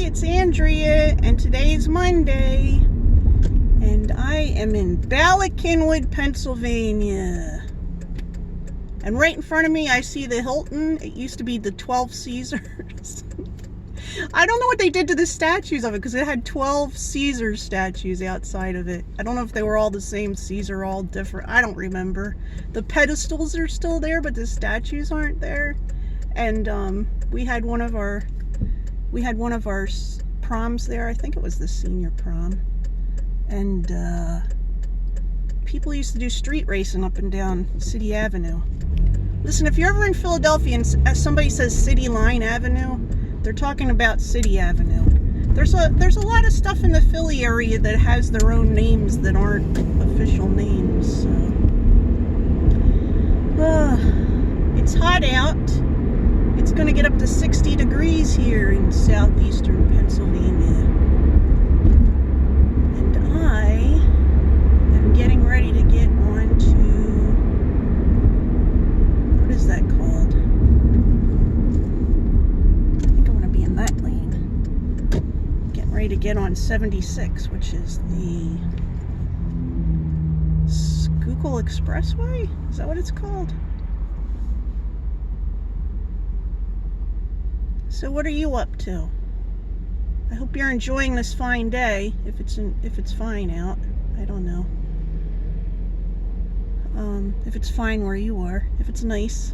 it's Andrea, and today's Monday, and I am in Bala Cynwyd, Pennsylvania. And right in front of me, I see the Hilton. It used to be the 12 Caesars. I don't know what they did to the statues of it, because it had 12 Caesar statues outside of it. I don't know if they were all the same Caesar, all different. I don't remember. The pedestals are still there, but the statues aren't there. And we had one of our proms there. I think it was the senior prom. And people used to do street racing up and down City Avenue. Listen, if you're ever in Philadelphia and somebody says City Line Avenue, they're talking about City Avenue. There's a lot of stuff in the Philly area that has their own names that aren't official names. So. It's hot out. It's going to get up to 60 degrees here in southeastern Pennsylvania. And I am getting ready to get on to, what is that called? I think I want to be in that lane. Getting ready to get on 76, which is the Schuylkill Expressway? Is that what it's called? So what are you up to? I hope you're enjoying this fine day. If it's fine out, I don't know. If it's fine where you are, if it's nice.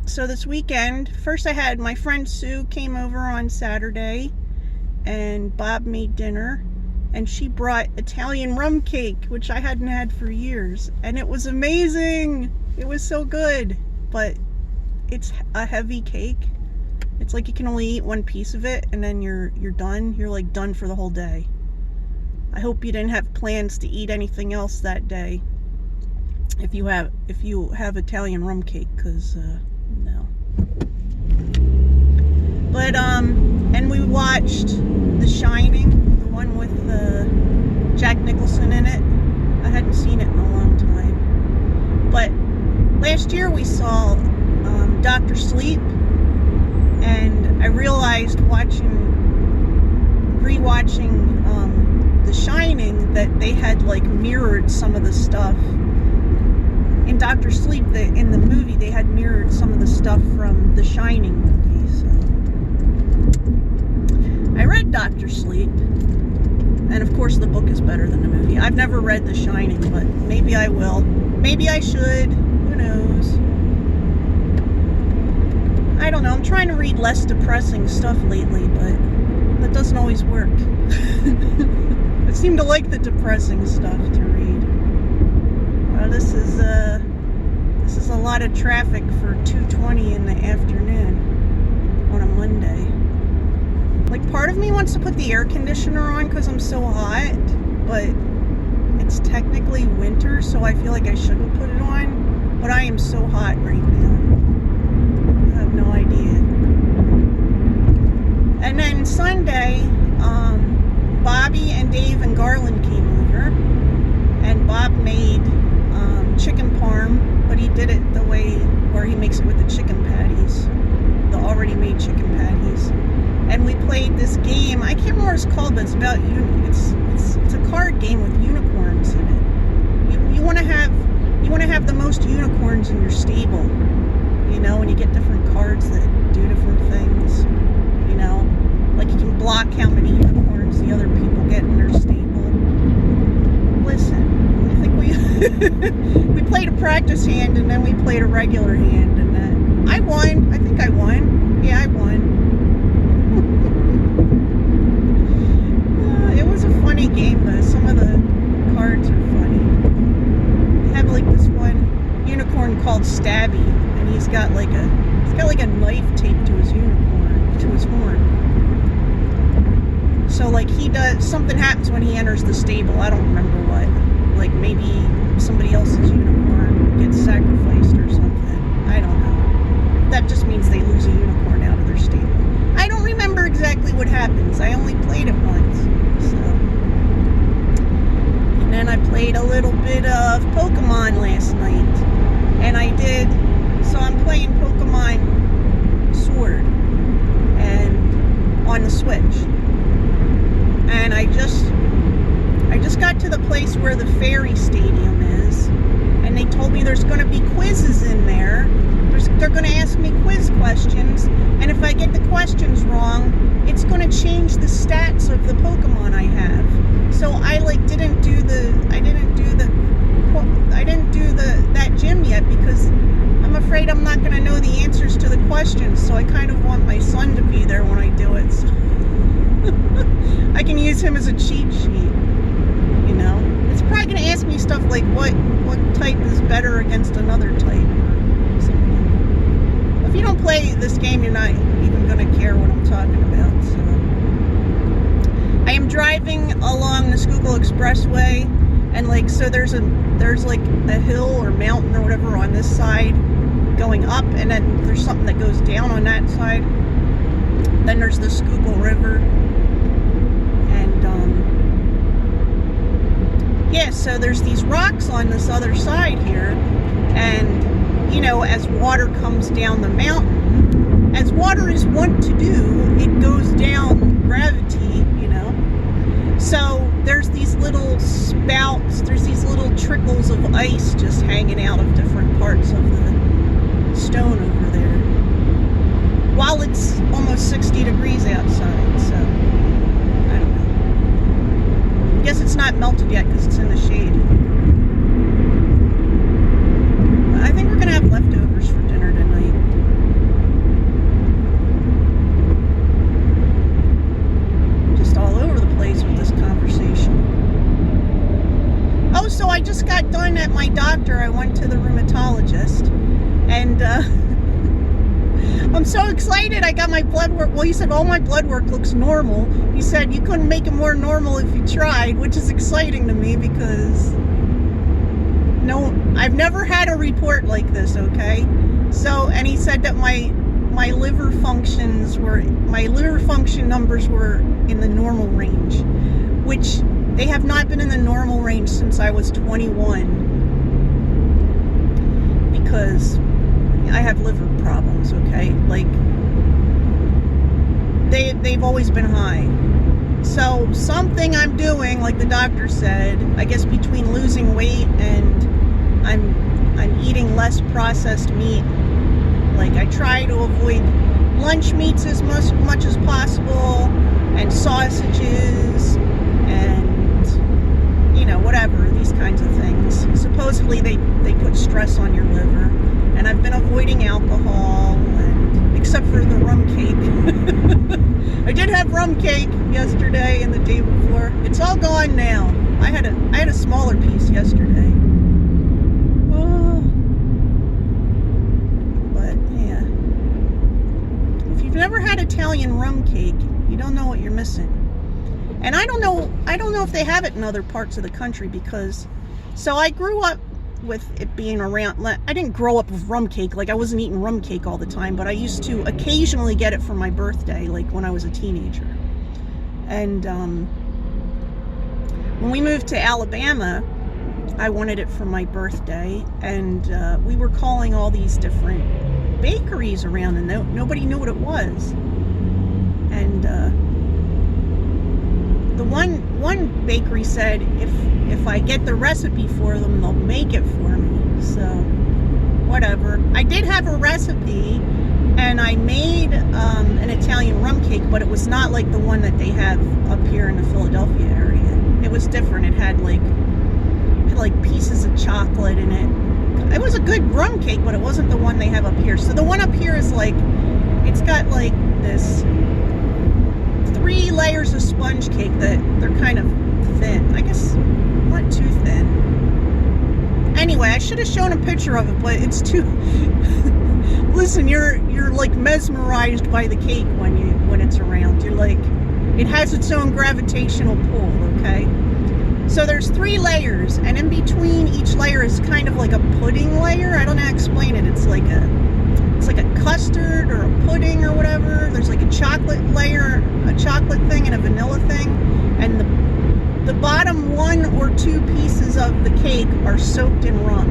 So this weekend, first I had my friend Sue came over on Saturday, and Bob made dinner, and she brought Italian rum cake, which I hadn't had for years, and it was amazing. It was so good, but it's a heavy cake. It's like you can only eat one piece of it and then you're done. You're like done for the whole day. I hope you didn't have plans to eat anything else that day. If you have Italian rum cake, cause no. But and we watched The Shining, the one with Jack Nicholson in it. I hadn't seen it in a long time. But last year we saw Dr. Sleep, and I realized rewatching The Shining that they had like mirrored some of the stuff in Dr. Sleep. In the movie they had mirrored some of the stuff from The Shining movie. So I read Dr. Sleep, and of course the book is better than the movie. I've never read The Shining, but maybe I will. Maybe I should. Who knows? I don't know, I'm trying to read less depressing stuff lately, but that doesn't always work. I seem to like the depressing stuff to read. This is a lot of traffic for 2:20 in the afternoon on a Monday. Like, part of me wants to put the air conditioner on because I'm so hot, but it's technically winter, so I feel like I shouldn't put it on. But I am so hot right now. No idea. And then Sunday, Bobby and Dave and Garland came over, and Bob made chicken parm, but he did it the way where he makes it with the chicken patties, the already made chicken patties. And we played this game. I can't remember what it's called, but it's about it's a card game with unicorns in it. You want to have the most unicorns in your stable. You know, and you get different cards that do different things. You know, like you can block how many unicorns the other people get in their stable. Listen, I think we played a practice hand, and then we played a regular hand, and then I won. I think I won. Yeah, I won. It was a funny game, though. Some of the cards are funny. They have like this one unicorn called Stabby. He's got like a knife taped to his unicorn, to his horn. So like something happens when he enters the stable. I don't remember what. Like maybe somebody else's unicorn gets sacrificed or something. I don't know. That just means they lose a unicorn out of their stable. I don't remember exactly what happens. I only played it once. So. And then I played a little bit of Pokemon last night. And I did. So I'm playing Pokemon Sword, and find the switch. And I just got to the place where the ferry stadium is, and they told me there's going to be quizzes in there. They're going to ask me quiz questions, and if I get the questions wrong, it's going to change the stats of the Pokemon I have. So I didn't do that gym yet because I'm afraid I'm not going to know the answers to the questions. So I kind of want my son to be there when I do it. So I can use him as a cheat sheet. You know, it's probably going to ask me stuff like what type is better against another type or something. If you don't play this game, you're not even going to care what I'm talking about. So I am driving along the Schuylkill Expressway, and so there's a hill or mountain or whatever on this side going up, and then there's something that goes down on that side. Then there's the Schuylkill River. Yeah, so there's these rocks on this other side here, and as water comes down the mountain, as water is wont to do, it goes down gravity, So there's these little spouts, there's these little trickles of ice just hanging out of different parts of the stone over there, while it's almost 60 degrees outside, so I don't know. I guess it's not melted yet because it's in the shade. I think we're going to have leftovers for dinner tonight. Just all over the place with this conversation. Oh, so I just got done at my doctor. I went to the rheumatologist, and I'm so excited. I got my blood work. Well, he said all my blood work looks normal. He said you couldn't make it more normal if you tried, which is exciting to me because I've never had a report like this, okay? So, and he said that my liver function numbers were in the normal range, which they have not been in the normal range since I was 21, because I have liver problems, okay? They've always been high. So something I'm doing, like the doctor said, I guess between losing weight and I'm eating less processed meat. I try to avoid lunch meats as much as possible, and sausages, and whatever, these kinds of things. Supposedly they put stress on your liver, and I've been avoiding alcohol, except for the rum cake. I did have rum cake yesterday and the day before. It's all gone now. I had a smaller piece yesterday. But yeah, if you've never had Italian rum cake, you don't know what you're missing. And I don't know if they have it in other parts of the country, because I grew up with it being around. I didn't grow up with rum cake. I wasn't eating rum cake all the time, but I used to occasionally get it for my birthday, when I was a teenager. And when we moved to Alabama, I wanted it for my birthday, and we were calling all these different bakeries around, and nobody knew what it was. And the one bakery said if I get the recipe for them, they'll make it for me. So whatever. I did have a recipe, and I made an Italian rum cake, but it was not like the one that they have up here in the Philadelphia area. It was different. It had pieces of chocolate in it. It was a good rum cake, but it wasn't the one they have up here. So the one up here is it's got this 3 layers of sponge cake that they're kind of thin. I guess not too thin. Anyway, I should have shown a picture of it, but it's too. Listen, you're mesmerized by the cake when it's around. You're it has its own gravitational pull. Okay, so there's 3 layers, and in between each layer is kind of like a pudding layer. I don't know how to explain it. It's like a custard or a pudding or whatever. There's a chocolate layer, a chocolate thing, and a vanilla thing, and the bottom 1 or 2 pieces of the cake are soaked in rum.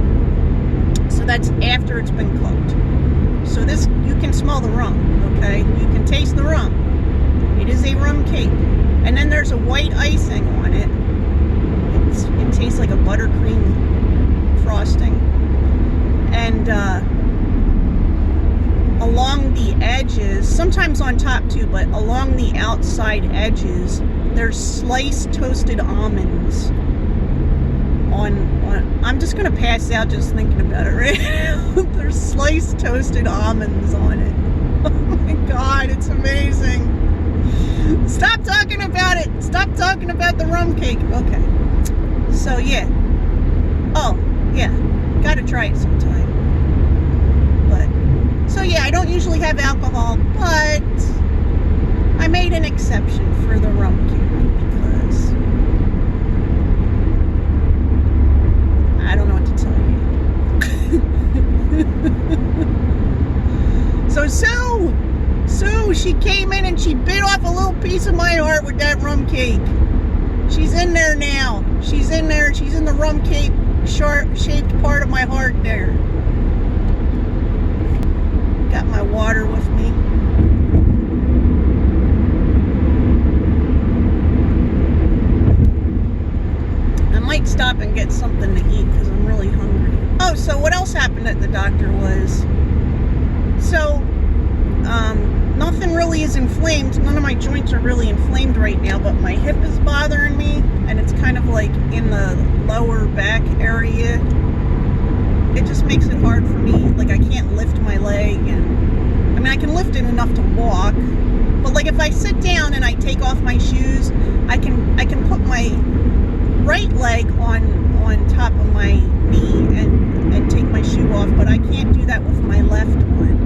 So that's after it's been cooked. So you can smell the rum, okay? You can taste the rum. It is a cake. And then there's a white icing on it. It tastes like a buttercream frosting. And along the edges, sometimes on top too, but along the outside edges, there's sliced toasted almonds on I'm just gonna pass out just thinking about it right now. There's sliced toasted almonds on it. Oh my god, it's amazing. Stop talking about it. Stop talking about the rum cake. Okay. So yeah. Oh, yeah. Gotta try it sometime. But so yeah, I don't usually have alcohol, but I made an exception for the rum cake because I don't know what to tell you. So Sue, she came in and she bit off a little piece of my heart with that rum cake. She's in there now. She's in there. She's in the rum cake shaped part of my heart there. Got my water with me. I might stop and get something to eat because I'm really hungry. Oh, so what else happened at the doctor was, nothing really is inflamed. None of my joints are really inflamed right now, but my hip is bothering me, and it's kind of like in the lower back area. It just makes it hard for me. Like, I can't lift my leg, and I mean, I can lift it enough to walk, but like if I sit down and I take off my shoes, I can put my right leg on top of my knee and take my shoe off, but I can't do that with my left one.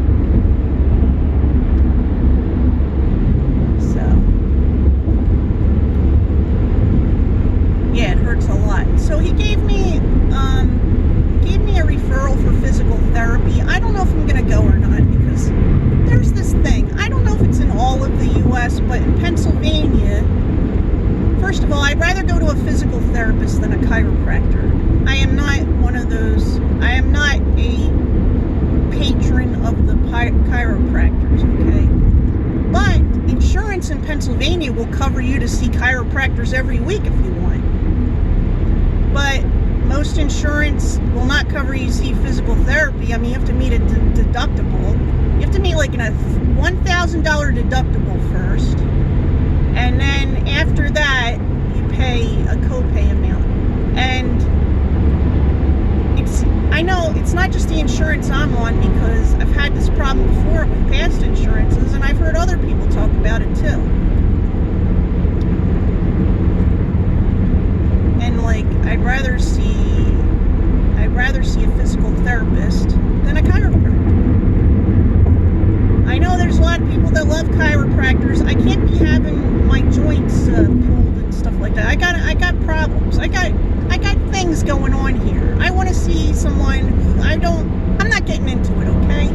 Yeah, it hurts a lot. So he gave me a referral for physical therapy. I don't know if I'm gonna go or not because there's this thing. I don't know if it's in all of the U.S., but in Pennsylvania, first of all, I'd rather go to a physical therapist than a chiropractor. I am not one of those. I am not a patron of the chiropractors. Okay, but insurance in Pennsylvania will cover you to see chiropractors every week if you want. But most insurance will not cover you to see physical therapy. I mean, you have to meet a deductible. You have to meet like a $1,000 deductible first. And then after that, you pay a copay amount. And I know it's not just the insurance I'm on, because I've had this problem before with past insurances, and I've heard other people talk about it too. And like, I'd rather see a physical therapist than a chiropractor. I know there's a lot of people that love chiropractors. I can't be having my joints pulled and stuff like that. I got problems. I got things going on here. I want to see someone who I'm not getting into it, okay?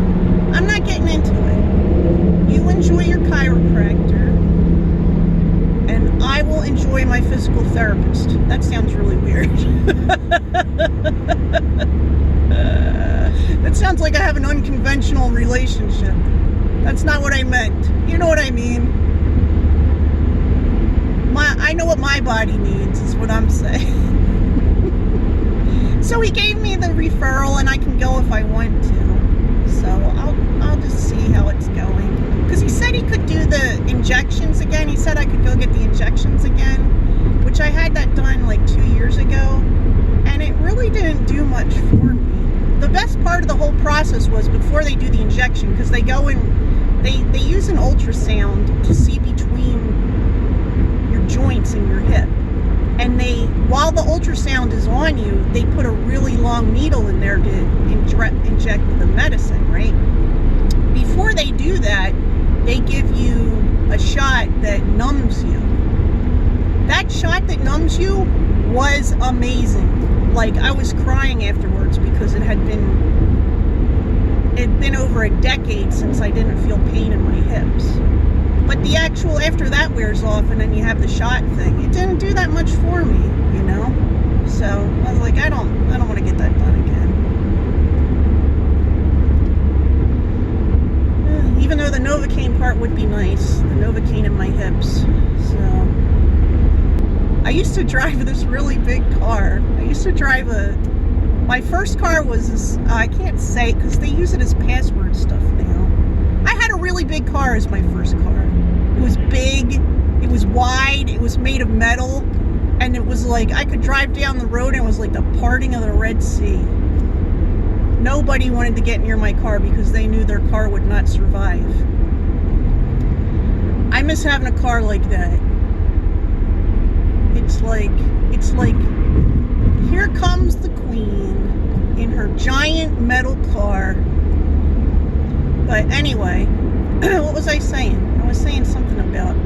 I'm not getting into it. You enjoy your chiropractor, and I will enjoy my physical therapist. That sounds really weird. That sounds like I have an unconventional relationship. That's not what I meant. You know what I mean? I know what my body needs, is what I'm saying. So he gave me the referral, and I can go if I want to. So I'll just see how it's going. Because he said he could do the injections again. He said I could go get the injections again, which I had that done like 2 years ago, and it really didn't do much for me. The best part of the whole process was before they do the injection, because they go in, they use an ultrasound to see between your joints and your hip. And while the ultrasound is on you, they put a really long needle in there to inject the medicine, right? Before they do that, they give you a shot that numbs you. That shot that numbs you was amazing. Like, I was crying afterwards because it had been over a decade since I didn't feel pain in my hips. But the actual, after that wears off and then you have the shot thing, it didn't do that much for me, you know? So I was like, I don't want to get that done again. even though the Novocaine part would be nice, the Novocaine in my hips. So I used to drive this really big car. I used to drive my first car was this, I can't say because they use it as password stuff now. I had a really big car as my first car. It was big, it was wide, it was made of metal, and it was like I could drive down the road and it was like the parting of the Red Sea. Nobody wanted to get near my car because they knew their car would not survive. I miss having a car like that. It's like, here comes the Queen in her giant metal car. But anyway, what was I saying? I was saying something about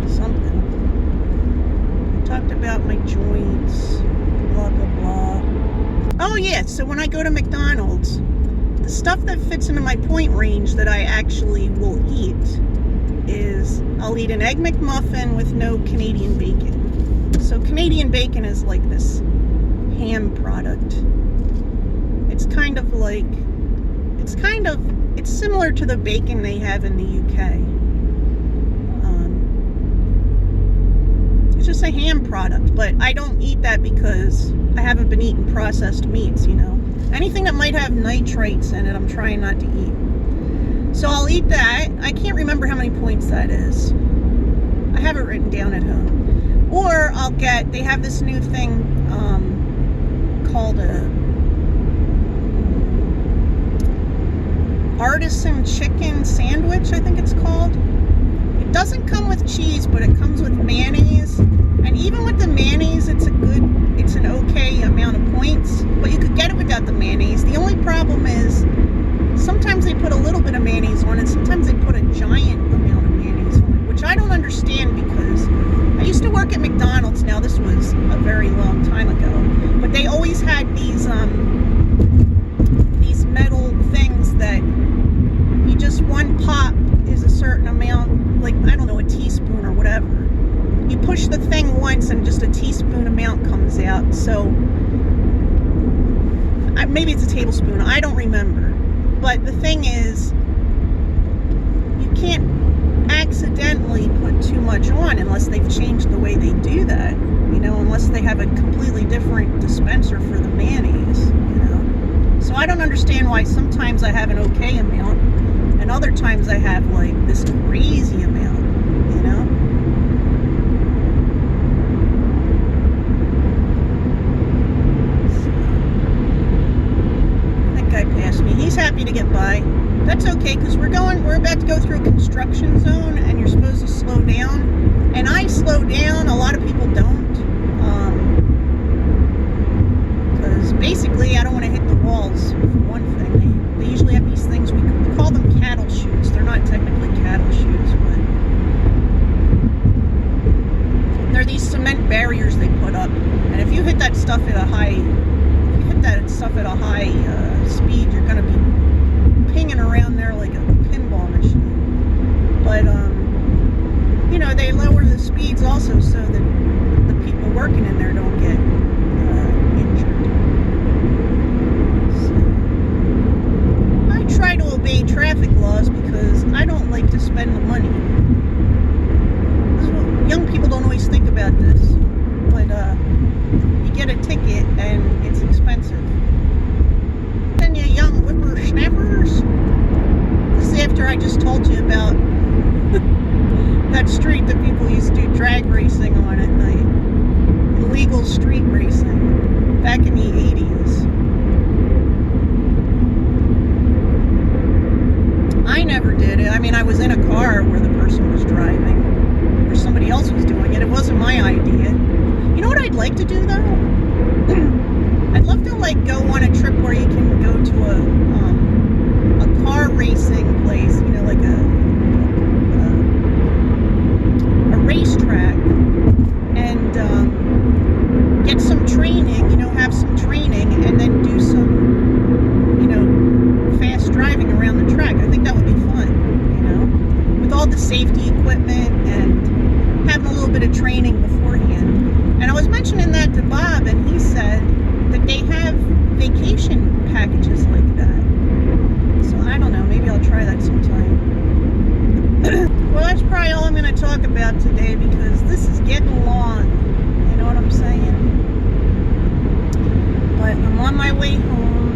something. I talked about my joints, blah, blah, blah. Oh yeah, so when I go to McDonald's, the stuff that fits into my point range that I actually will eat is I'll eat an Egg McMuffin with no Canadian bacon. So Canadian bacon is like this ham product. It's kind of like, it's similar to the bacon they have in the UK. It's just a ham product, but I don't eat that because I haven't been eating processed meats, you know. Anything that might have nitrates in it, I'm trying not to eat. So I'll eat that. I can't remember how many points that is. I have it written down at home. Or I'll get, they have this new thing called a artisan chicken sandwich, I think it's called. It doesn't come with cheese, but it comes with mayonnaise. And even with the mayonnaise, it's an okay amount of points. But you could get it without the mayonnaise. The only problem is sometimes they put a little bit of mayonnaise on it. Sometimes they put a giant amount of mayonnaise on it, which I don't understand because I used to work at McDonald's. Now this was a very long time ago, but they always had these metal things that you just, one pop is a certain amount, like, I don't know, a teaspoon or whatever. You push the thing once and just a teaspoon amount comes out. So maybe it's a tablespoon, I don't remember. But the thing is, you can't accidentally put too much on unless they've changed the way they do that, you know, unless they have a completely different dispenser for the mayonnaise, you know. So I don't understand why sometimes I have an okay amount and other times I have like this crazy amount, you know. So, that guy passed me. He's happy to get by. That's okay, because we're about to go through a construction zone and you're supposed to slow down. And I slow down, a lot of people don't. Because basically I don't want to hit the walls, for one thing. They usually have these things, we call them cattle chutes. They're not technically cattle chutes, but they're these cement barriers they put up. And if you hit that stuff at a high, speed, you're going to be pinging around there like a pinball machine. But you know, they lower the speeds also so that the people working in there don't get injured. So I try to obey traffic laws because I don't like to spend the money. Young people don't always think about this, but you get a ticket and it's expensive. Then you young whippersnappers. This is after I just told you about that street that people used to do drag racing on at night. Illegal street racing back in the 80s. I never did it. I mean, I was in a car where the person was driving, or somebody else was doing it. It wasn't my idea. You know what I'd like to do though? I'd love to like go on a trip where you can go to a car racing place, you know, like a racetrack, and get some training, you know, have some training, and then do some, you know, fast driving around the track. I think that would be fun, you know, with all the safety equipment and having a little bit of training beforehand. And I was mentioning that to Bob, and he said that they have vacation packages like that. So I don't know, maybe I'll try that sometime. Well, that's probably all I'm going to talk about today because this is getting long. You know what I'm saying? But I'm on my way home.